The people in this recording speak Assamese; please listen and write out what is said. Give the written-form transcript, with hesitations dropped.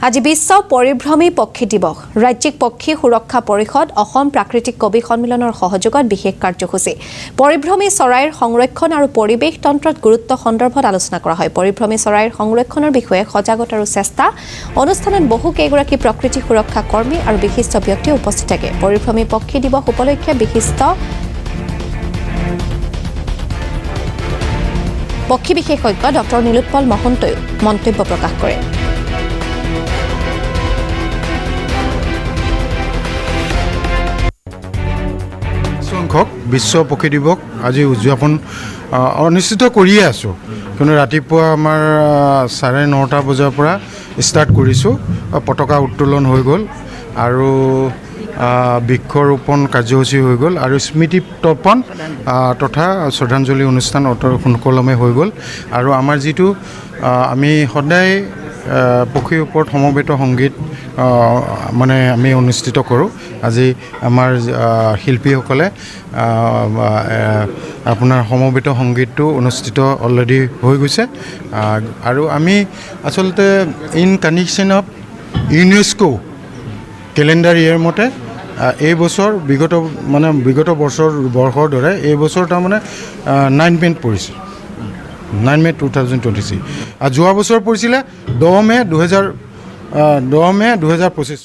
আজি বিশ্ব পৰিভ্ৰমী পক্ষী দিৱস ৰাজ্যিক পক্ষী সুৰক্ষা পৰিষদ অসম প্ৰাকৃতিক কবি সন্মিলনৰ সহযোগত বিশেষ কাৰ্যসূচী পৰিভ্ৰমী চৰাইৰ সংৰক্ষণ আৰু পৰিৱেশ তন্ত্ৰত গুৰুত্ব সন্দৰ্ভত আলোচনা কৰা হয় পৰিভ্ৰমী চৰাইৰ সংৰক্ষণৰ বিষয়ে সজাগতা আৰু চেষ্টা অনুষ্ঠানত বহু কেইগৰাকী প্ৰকৃতি সুৰক্ষা কৰ্মী আৰু বিশিষ্ট ব্যক্তি উপস্থিত থাকে পৰিভ্ৰমী পক্ষী দিৱস উপলক্ষে বিশিষ্ট পক্ষী বিশেষজ্ঞ ডক্টৰ নীলোৎপল মহন্তই মন্তব্য প্ৰকাশ কৰে সংখ্যক বিশ্ব পক্ষী দিৱস আজি উদযাপন অনুষ্ঠিত কৰিয়ে আছোঁ কিন্তু ৰাতিপুৱা আমাৰ 9:30 বজাৰ পৰা ষ্টাৰ্ট কৰিছোঁ পতাকা উত্তোলন হৈ গ'ল আৰু বৃক্ষৰোপণ কাৰ্যসূচী হৈ গ'ল আৰু স্মৃতি তৰ্পণ তথা শ্ৰদ্ধাঞ্জলি অনুষ্ঠান সুকলমে হৈ গ'ল আৰু আমাৰ যিটো আমি সদায় পক্ষীৰ ওপৰত সমবেত সংগীত মানে আমি অনুষ্ঠিত কৰোঁ আজি আমাৰ শিল্পীসকলে আপোনাৰ সমবেত সংগীতটো অনুষ্ঠিত অলৰেডি হৈ গৈছে আৰু আমি আচলতে in connection of UNESCO calendar year মতে এই বছৰ বিগত বৰ্ষৰ দৰে এই বছৰ তাৰমানে 9 মে'ত পৰিছে 9 মে 2023 আৰু যোৱা বছৰ পৰিছিলে 10 মে 2025